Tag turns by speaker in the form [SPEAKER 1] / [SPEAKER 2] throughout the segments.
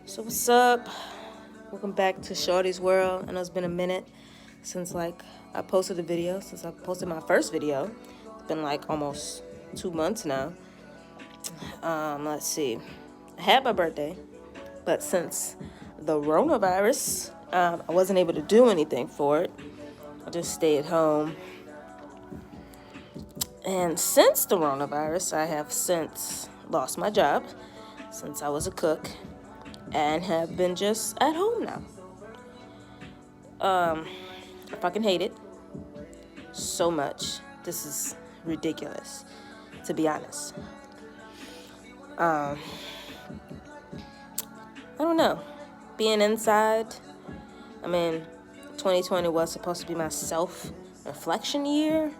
[SPEAKER 1] So what's up? Welcome back to Shorty's World. I know it's been a minute since I posted a video, since I posted my first video. It's been almost 2 months now. Let's see. I had my birthday, but since the coronavirus, I wasn't able to do anything for it. I just stayed home. And since the coronavirus, I have since lost my job since I was a cook and have been just at home now. I fucking hate it so much. This is ridiculous, to be honest. I don't know. Being inside, 2020 was supposed to be my self-reflection year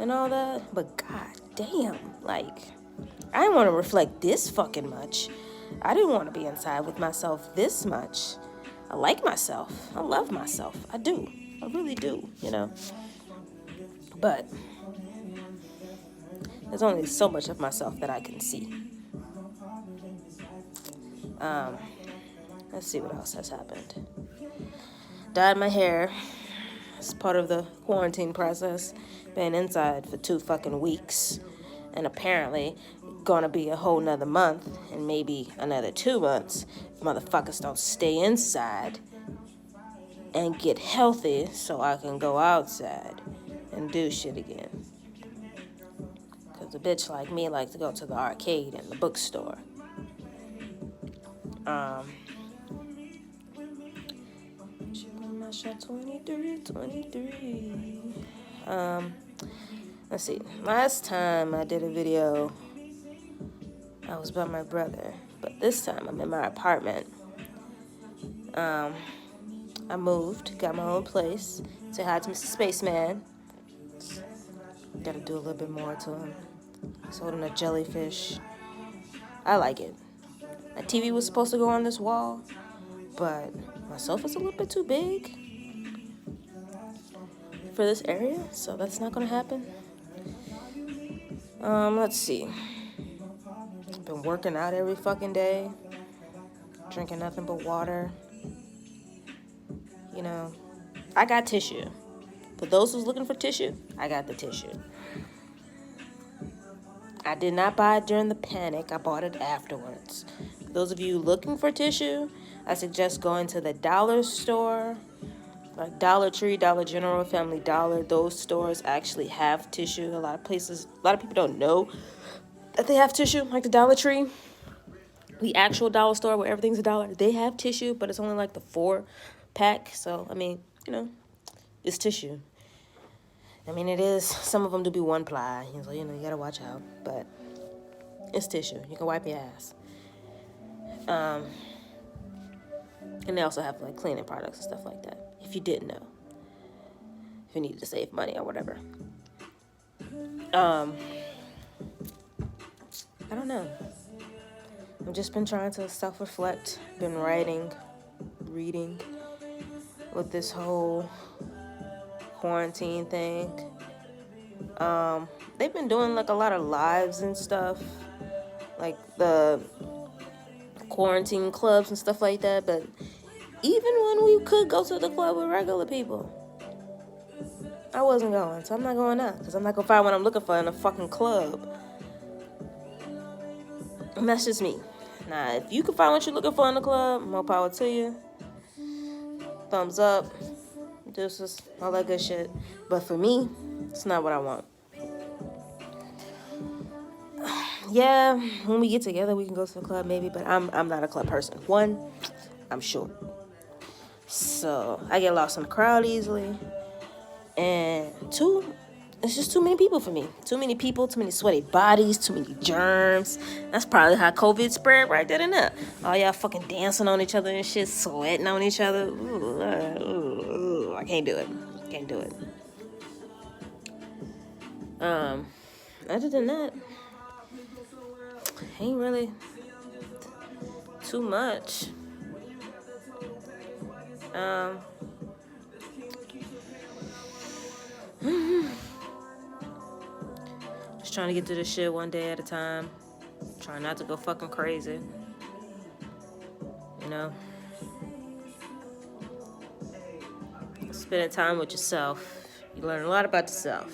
[SPEAKER 1] and all that, but god damn, I didn't want to reflect this fucking much. I didn't want to be inside with myself this much. I like myself. I love myself. I do. I really do, But there's only so much of myself that I can see. Let's see what else has happened. Dyed my hair as part of the quarantine process. Been inside for 2 fucking weeks. And apparently gonna be a whole nother month and maybe another 2 months if motherfuckers don't stay inside and get healthy so I can go outside and do shit again. Because a bitch like me likes to go to the arcade and the bookstore. Shot 23. Let's see. Last time I did a video, I was by my brother. But this time I'm in my apartment. I moved, got my own place. Say hi to Mr. Spaceman. Gotta do a little bit more to him. He's holding a jellyfish. I like it. My TV was supposed to go on this wall, but my sofa's a little bit too big for this area, so that's not gonna happen. Let's see. I've been working out every fucking day, drinking nothing but water. I got tissue. For those who's looking for tissue, I got the tissue. I did not buy it during the panic. I bought it afterwards. For those of you looking for tissue, I suggest going to the dollar store, like Dollar Tree, Dollar General, Family Dollar. Those stores actually have tissue. A lot of people don't know that they have tissue, like the Dollar Tree. The actual dollar store where everything's $1, they have tissue, but it's only like the 4-pack. So, it's tissue. It is, some of them do be 1-ply, so, you gotta watch out. But it's tissue. You can wipe your ass. And they also have, cleaning products and stuff like that, if you didn't know. If you needed to save money or whatever. I don't know. I've just been trying to self-reflect, been writing, reading with this whole quarantine thing. They've been doing a lot of lives and stuff, like the quarantine clubs and stuff like that, but even when we could go to the club with regular people, I wasn't going, so I'm not going out, because I'm not going to find what I'm looking for in a fucking club. And that's just me. Now, if you can find what you're looking for in the club, more power to you. Thumbs up. Deuces, all that good shit. But for me, it's not what I want. Yeah, when we get together, we can go to the club maybe, but I'm not a club person. 1, I'm short. So, I get lost in the crowd easily. And 2, it's just too many people for me. Too many people, too many sweaty bodies, too many germs. That's probably how COVID spread right there and there. All y'all fucking dancing on each other and shit, sweating on each other. Ooh, I can't do it. Can't do it. Other than that, ain't really too much. Just trying to get to this shit one day at a time. Trying not to go fucking crazy. You know, spending time with yourself, you learn a lot about yourself.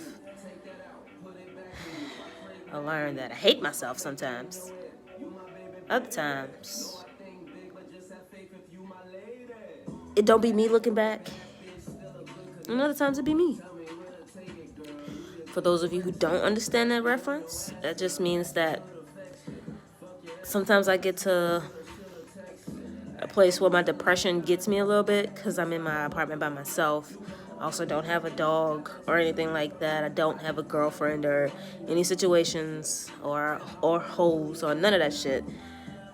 [SPEAKER 1] I learned that I hate myself sometimes. Other times, it don't be me looking back. And other times it be me. For those of you who don't understand that reference, that just means that sometimes I get to a place where my depression gets me a little bit because I'm in my apartment by myself. I also don't have a dog or anything like that. I don't have a girlfriend or any situations or hoes or none of that shit.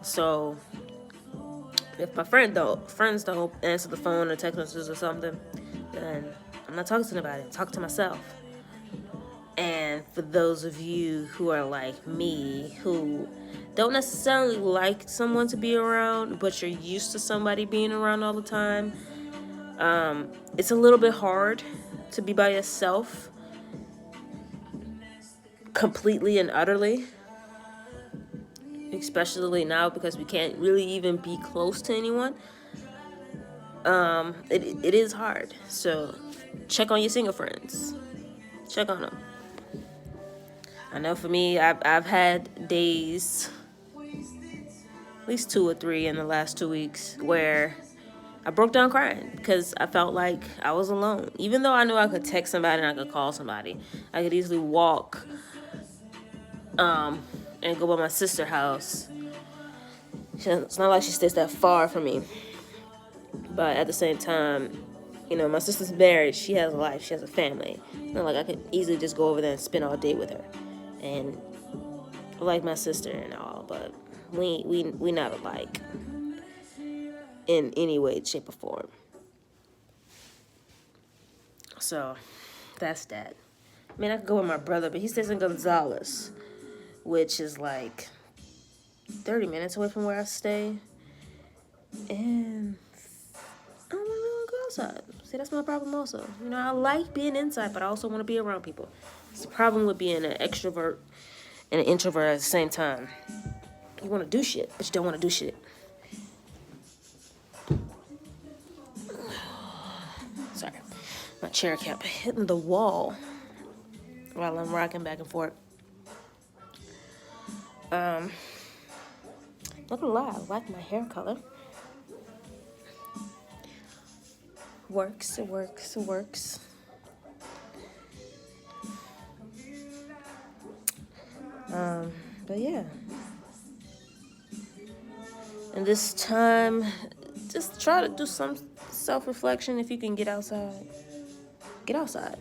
[SPEAKER 1] So if my friends don't answer the phone or text messages or something, then I'm not talking to anybody. I'm talking to myself. And for those of you who are like me, who don't necessarily like someone to be around, but you're used to somebody being around all the time, it's a little bit hard to be by yourself completely and utterly. Especially now because we can't really even be close to anyone. It is hard. So check on your single friends. Check on them. I know for me, I've had days, at least 2 or 3 in the last 2 weeks, where I broke down crying because I felt like I was alone. Even though I knew I could text somebody and I could call somebody, I could easily walk and go by my sister's house. It's not like she stays that far from me. But at the same time, you know, my sister's married. She has a life. She has a family. It's not like I could easily just go over there and spend all day with her. And I like my sister and all, but we not alike in any way, shape, or form. So that's that. I mean, I could go with my brother, but he stays in Gonzales, which is like 30 minutes away from where I stay. And I don't really want to go outside. See, that's my problem also. You know, I like being inside, but I also want to be around people. It's the problem with being an extrovert and an introvert at the same time. You want to do shit, but you don't want to do shit. Sorry. My chair kept hitting the wall while I'm rocking back and forth. Not gonna lie, I like my hair color. Works, it works, it works. But yeah. And this time, just try to do some self-reflection. If you can get outside, get outside.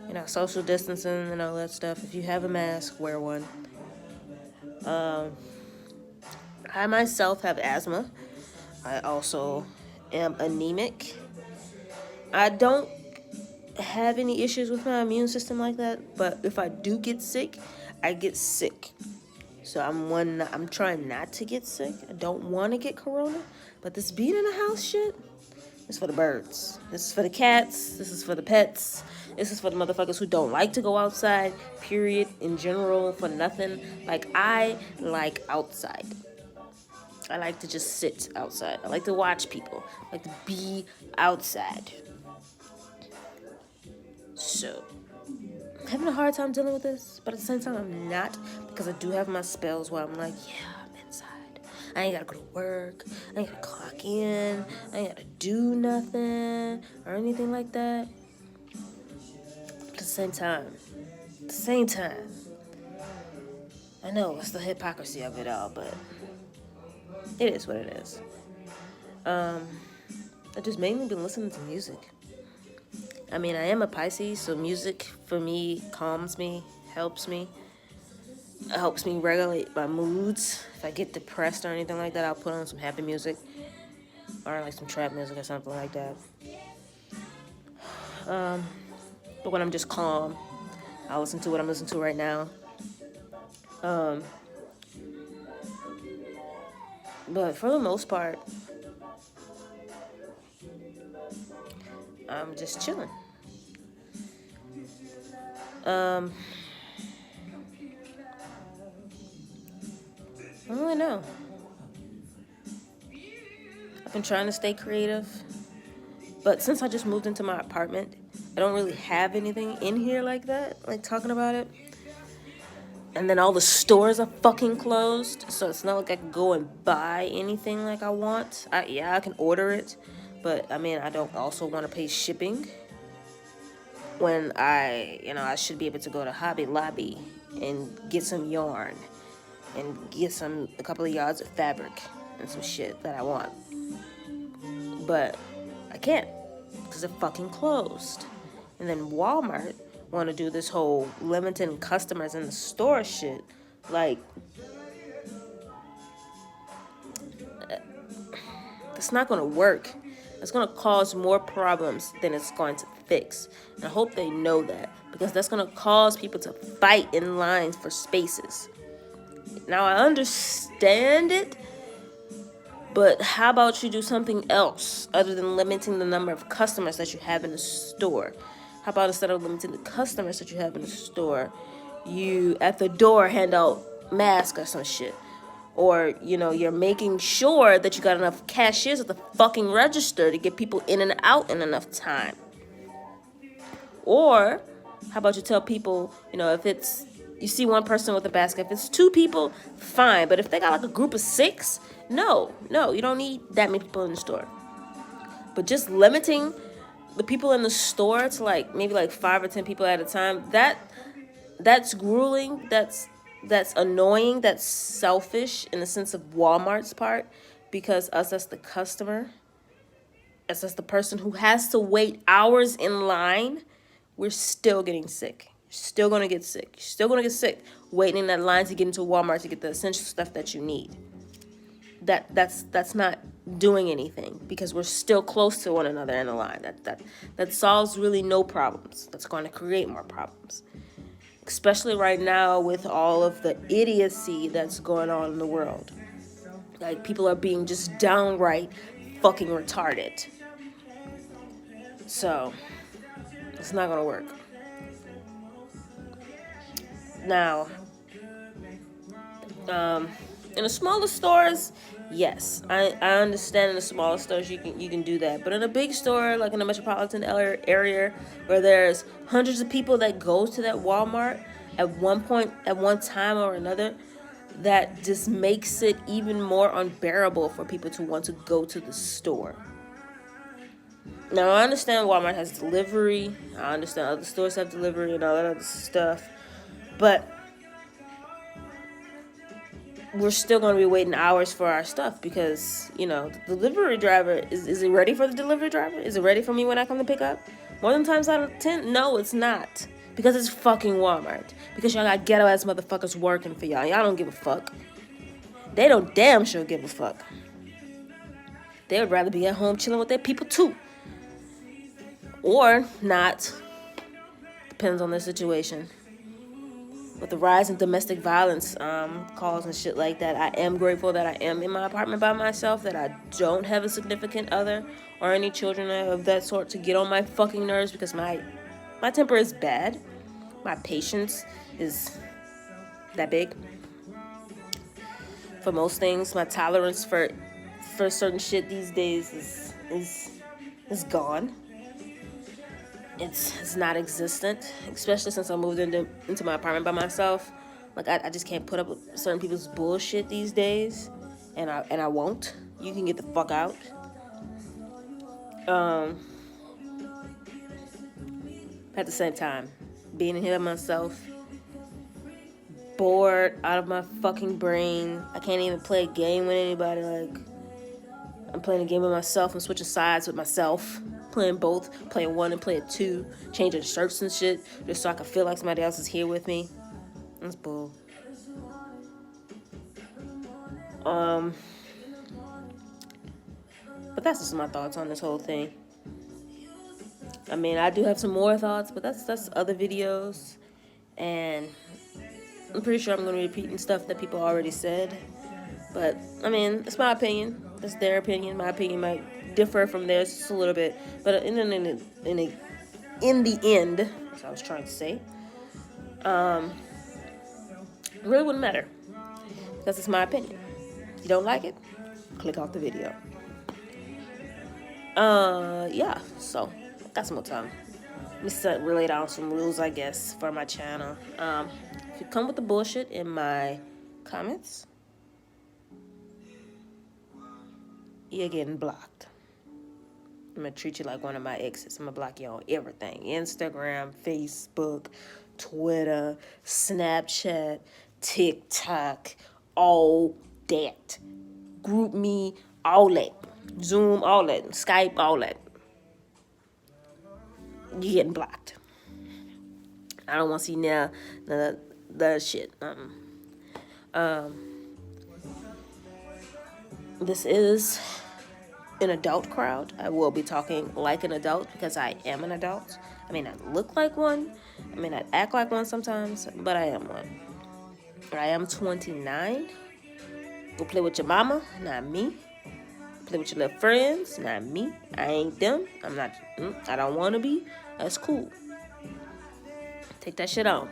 [SPEAKER 1] You know, social distancing and all that stuff. If you have a mask, wear one. I myself have asthma. I also am anemic. I don't have any issues with my immune system like that, but if I do get sick, I get sick. So I'm trying not to get sick. I don't want to get corona, but this being in the house shit is for the birds. This is for the cats. This is for the pets. This is for the motherfuckers who don't like to go outside, period, in general, for nothing. Like, I like outside. I like to just sit outside. I like to watch people. I like to be outside. So, I'm having a hard time dealing with this, but at the same time, I'm not, because I do have my spells where I'm like, yeah, I'm inside. I ain't gotta go to work. I ain't gotta clock in. I ain't gotta do nothing or anything like that. But at the same time, I know it's the hypocrisy of it all, but it is what it is. I've just mainly been listening to music. I mean, I am a Pisces, so music for me calms me, helps me. It helps me regulate my moods. If I get depressed or anything like that, I'll put on some happy music or like some trap music or something like that. But when I'm just calm, I'll listen to what I'm listening to right now. But for the most part, I'm just chilling. I don't really know. I've been trying to stay creative, but since I just moved into my apartment, I don't really have anything in here like that, like talking about it. And then all the stores are fucking closed, so it's not like I can go and buy anything like I want. I can order it, but I mean, I don't also want to pay shipping when I should be able to go to Hobby Lobby and get some yarn and get a couple of yards of fabric and some shit that I want. But I can't because they're fucking closed. And then Walmart want to do this whole limiting customers in the store shit. Like, it's not going to work. It's going to cause more problems than it's going to fix. And I hope they know that, because that's going to cause people to fight in lines for spaces. Now, I understand it, but how about you do something else other than limiting the number of customers that you have in the store? How about instead of limiting the customers that you have in the store, you at the door hand out masks or some shit? Or, you're making sure that you got enough cashiers at the fucking register to get people in and out in enough time. Or, how about you tell people, if it's, you see one person with a basket, if it's 2 people, fine. But if they got like a group of 6, no, you don't need that many people in the store. But just limiting the people in the store to maybe 5 or 10 people at a time, that's grueling, that's annoying, that's selfish in the sense of Walmart's part, because us as the customer, as the person who has to wait hours in line, we're still getting sick. You're still going to get sick. You're still going to get sick waiting in that line to get into Walmart to get the essential stuff that you need. That's not doing anything, because we're still close to one another in the line. That solves really no problems. That's going to create more problems. Especially right now with all of the idiocy that's going on in the world. Like, people are being just downright fucking retarded. So, it's not gonna work. Now, in the smaller stores, yes, I understand in the smaller stores you can do that. But in a big store, like in a metropolitan area where there's hundreds of people that go to that Walmart at one time or another, that just makes it even more unbearable for people to want to go to the store. Now, I understand Walmart has delivery. I understand other stores have delivery and all that other stuff. But we're still going to be waiting hours for our stuff because, the delivery driver, is it ready for the delivery driver? Is it ready for me when I come to pick up? More than times out of 10, no, it's not. Because it's fucking Walmart. Because y'all got ghetto-ass motherfuckers working for y'all. Y'all don't give a fuck. They don't damn sure give a fuck. They would rather be at home chilling with their people too. Or not. Depends on the situation. With the rise in domestic violence calls and shit like that, I am grateful that I am in my apartment by myself, that I don't have a significant other or any children of that sort to get on my fucking nerves, because my temper is bad. My patience is that big. For most things, my tolerance for certain shit these days is gone. It's not existent, especially since I moved into my apartment by myself. Like, I just can't put up with certain people's bullshit these days, and I won't. You can get the fuck out. At the same time, being in here by myself, bored out of my fucking brain. I can't even play a game with anybody. Like, I'm playing a game with myself. I'm switching sides with myself. Playing both, playing 1 and playing 2, changing shirts and shit, just so I can feel like somebody else is here with me. That's bull. But that's just my thoughts on this whole thing. I mean, I do have some more thoughts, but that's other videos, and I'm pretty sure I'm going to be repeating stuff that people already said. But I mean, it's my opinion. It's their opinion. My opinion might differ from theirs just a little bit, but in the end, as I was trying to say, it really wouldn't matter, because it's my opinion. If you don't like it, click off the video. Yeah, so got some more time. Let me set relay down some rules, I guess, for my channel. If you come with the bullshit in my comments, you're getting blocked. I'm gonna treat you like one of my exes. I'm gonna block you on everything: Instagram, Facebook, Twitter, Snapchat, TikTok, all that. Group me, all that. Zoom, all that. Skype, all that. You're getting blocked. I don't want to see now the shit. This is an adult crowd. I will be talking like an adult because I am an adult. I may not look like one. I may not act like one sometimes, but I am one. I am 29. Go play with your mama, not me. Play with your little friends, not me. I ain't them. I'm not. I don't want to be. That's cool. Take that shit on.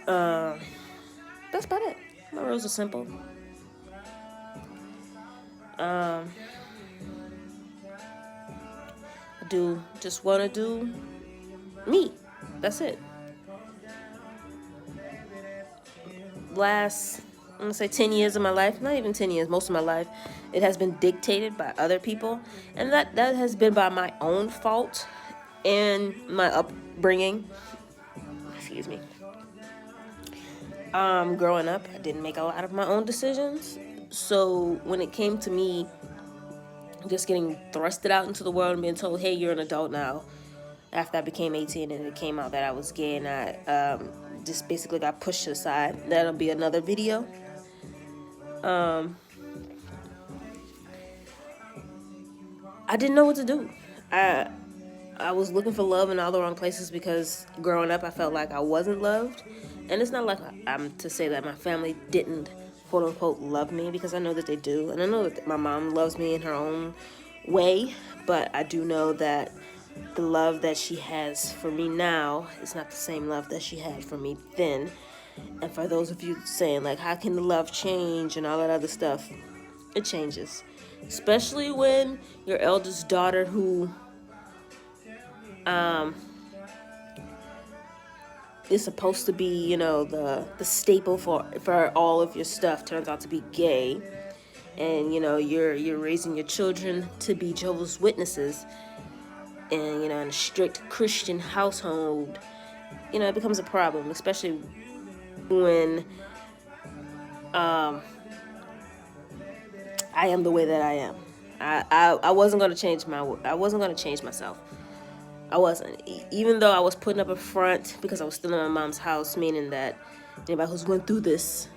[SPEAKER 1] That's about it. My rules are simple. I do just want to do me. That's it. Last, I'm gonna say 10 years of my life, not even 10 years, most of my life, it has been dictated by other people. And that has been by my own fault and my upbringing. Excuse me. Growing up, I didn't make a lot of my own decisions. So when it came to me just getting thrusted out into the world and being told, hey, you're an adult now, after I became 18 and it came out that I was gay, and I just basically got pushed to the side. That'll be another video. I didn't know what to do. I was looking for love in all the wrong places because growing up I felt like I wasn't loved. And it's not like I'm to say that my family didn't quote unquote love me, because I know that they do. And I know that my mom loves me in her own way, but I do know that the love that she has for me now is not the same love that she had for me then. And for those of you saying like, how can the love change and all that other stuff, it changes. Especially when your eldest daughter, who is supposed to be, you know, the staple for all of your stuff, turns out to be gay. And, you know, you're raising your children to be Jehovah's Witnesses, and, you know, in a strict Christian household, you know, it becomes a problem, especially when I am the way that I am. I wasn't gonna change myself. I wasn't. Even though I was putting up a front because I was still in my mom's house, meaning that anybody who's going through this,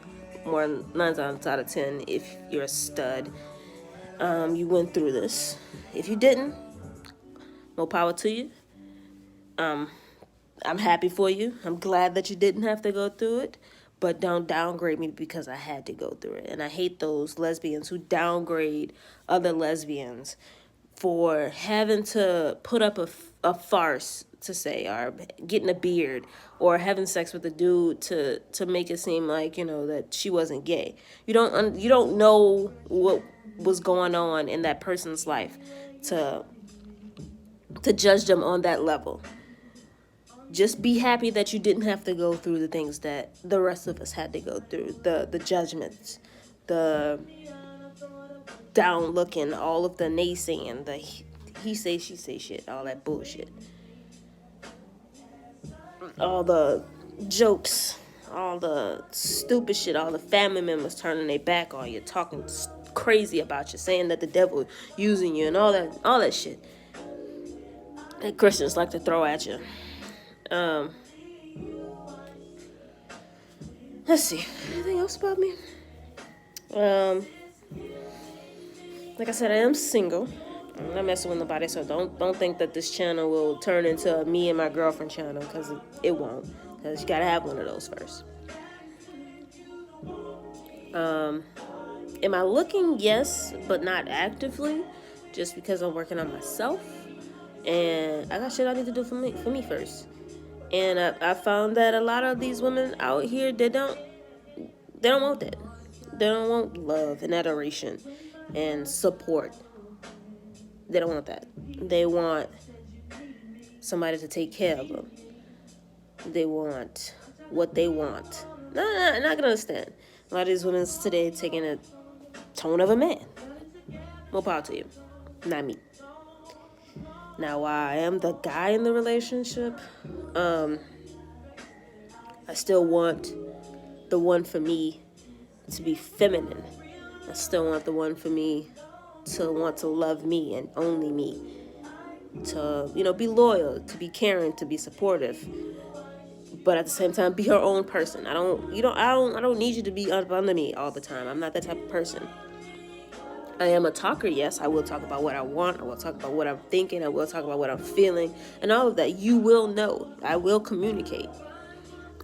[SPEAKER 1] more 9 times out of 10, if you're a stud, you went through this. If you didn't, more power to you. I'm happy for you. I'm glad that you didn't have to go through it, but don't downgrade me because I had to go through it. And I hate those lesbians who downgrade other lesbians for having to put up a farce to say, or getting a beard, or having sex with a dude to make it seem like, you know, that she wasn't gay. You don't know what was going on in that person's life to judge them on that level. Just be happy that you didn't have to go through the things that the rest of us had to go through, the judgments, the down looking, all of the naysaying, the he say she say shit, all that bullshit, all the jokes, all the stupid shit, all the family members turning their back on you, talking crazy about you, saying that the devil using you, and all that shit that Christians like to throw at you. Let's see, anything else about me? Like I said, I am single. I'm not messing with nobody, so don't think that this channel will turn into a me and my girlfriend channel, because it won't. Because you gotta have one of those first. Am I looking? Yes, but not actively, just because I'm working on myself, and I got shit I need to do for me first. And I found that a lot of these women out here, they don't want that. They don't want love and adoration and support. They don't want that. They want somebody to take care of them. They want what they want. No, I'm not gonna understand. A lot of these women today taking a tone of a man. More power to you, not me. Now, while I am the guy in the relationship, I still want the one for me to be feminine. I still want the one for me to want to love me and only me. To, be loyal, to be caring, to be supportive. But at the same time, be her own person. I don't need you to be under me all the time. I'm not that type of person. I am a talker, yes. I will talk about what I want. I will talk about what I'm thinking. I will talk about what I'm feeling. And all of that. You will know. I will communicate.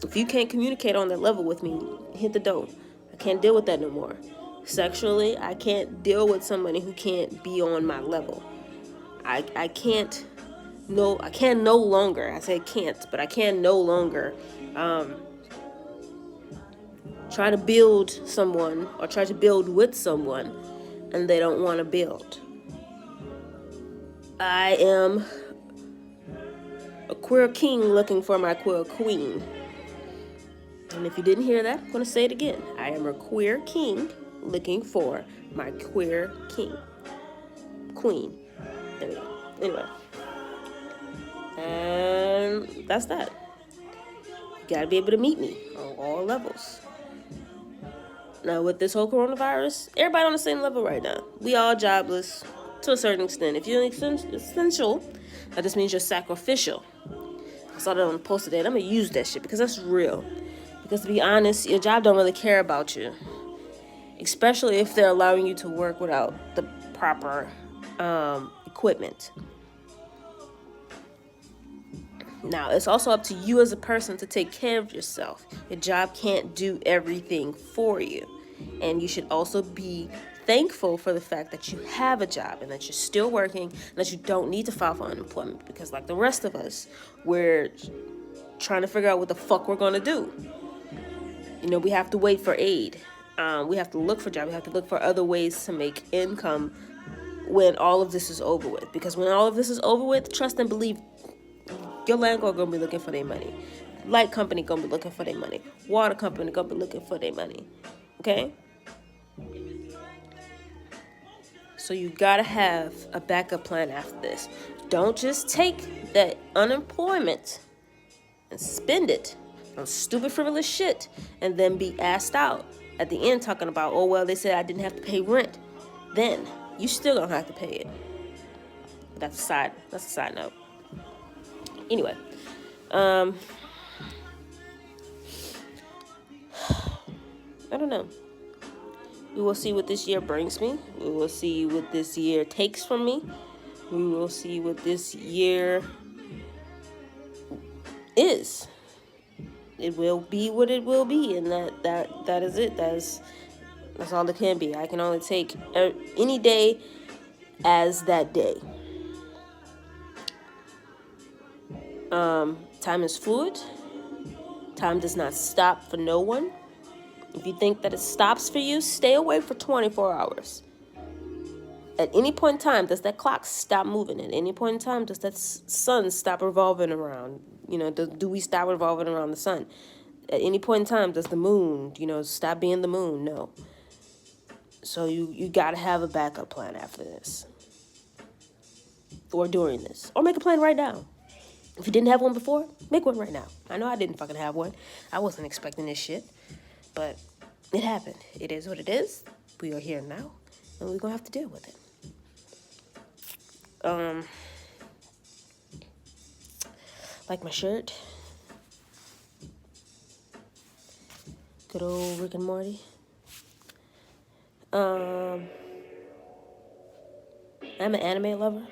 [SPEAKER 1] If you can't communicate on that level with me, hit the door. I can't deal with that no more. Sexually, I can't deal with somebody who can't be on my level. I can't no longer, I say can't, but I can no longer try to build someone or try to build with someone and they don't want to build. I am a queer king looking for my queer queen. And if you didn't hear that, I'm going to say it again. I am a queer king looking for my queer queen. There we go. Anyway. And that's that. You gotta be able to meet me on all levels. Now, with this whole coronavirus, everybody on the same level right now. We all jobless to a certain extent. If you're essential, that just means you're sacrificial. I saw that on the post today, and I'm gonna use that shit because that's real. Because to be honest, your job don't really care about you. Especially if they're allowing you to work without the proper equipment. Now, it's also up to you as a person to take care of yourself. Your job can't do everything for you. And you should also be thankful for the fact that you have a job and that you're still working and that you don't need to file for unemployment. Because like the rest of us, we're trying to figure out what the fuck we're going to do. We have to wait for aid. We have to look for jobs. We have to look for other ways to make income when all of this is over with. Because when all of this is over with, trust and believe, your landlord gonna be looking for their money. Light company gonna be looking for their money. Water company gonna be looking for their money. Okay? So you gotta have a backup plan after this. Don't just take that unemployment and spend it on stupid frivolous shit and then be asked out at the end talking about, oh well, they said I didn't have to pay rent. Then you still don't have to pay it. That's a side note. Anyway, I don't know. We will see what this year brings me. We will see what this year takes from me. We will see what this year is. It will be what it will be, and that is it. That's all it can be. I can only take any day as that day. Time is fluid. Time does not stop for no one. If you think that it stops for you, stay away for 24 hours. At any point in time, does that clock stop moving? At any point in time, does that sun stop revolving around? Do we stop revolving around the sun? At any point in time, does the moon, stop being the moon? No. So you got to have a backup plan after this. Or during this. Or make a plan right now. If you didn't have one before, make one right now. I know I didn't fucking have one. I wasn't expecting this shit. But it happened. It is what it is. We are here now. And we're going to have to deal with it. Like my shirt. Good old Rick and Morty. I'm an anime lover.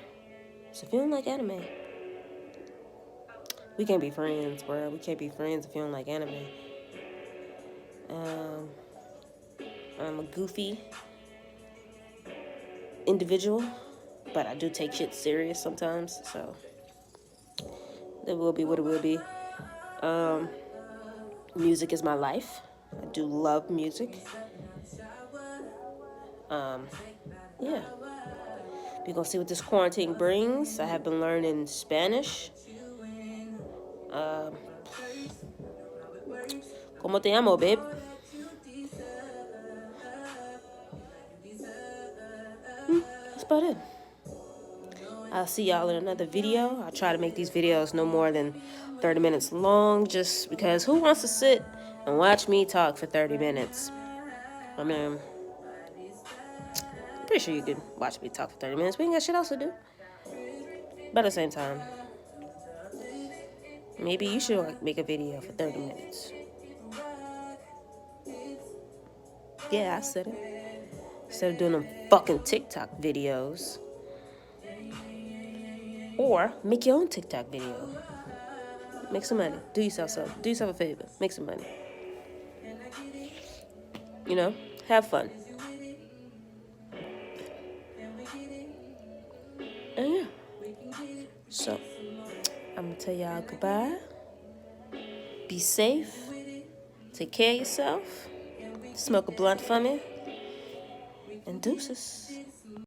[SPEAKER 1] So if you don't like anime, we can't be friends, bro. We can't be friends if you don't like anime. I'm a goofy individual, but I do take shit serious sometimes, so it will be what it will be. Music is my life. I do love music. Yeah. We're gonna see what this quarantine brings. I have been learning Spanish. Um, ¿Cómo te llamo, babe? That's about it. I'll see y'all in another video. I'll try to make these videos no more than 30 minutes long, just because who wants to sit and watch me talk for 30 minutes? I mean, I'm pretty sure you could watch me talk for 30 minutes. We ain't got shit else to do. But at the same time, maybe you should like make a video for 30 minutes. Yeah, I said it. Instead of doing them fucking TikTok videos. Or make your own TikTok video. Make some money. Do yourself a favor. Make some money. You know, have fun. And yeah. So, I'm gonna tell y'all goodbye. Be safe. Take care of yourself. Smoke a blunt for me. And deuces.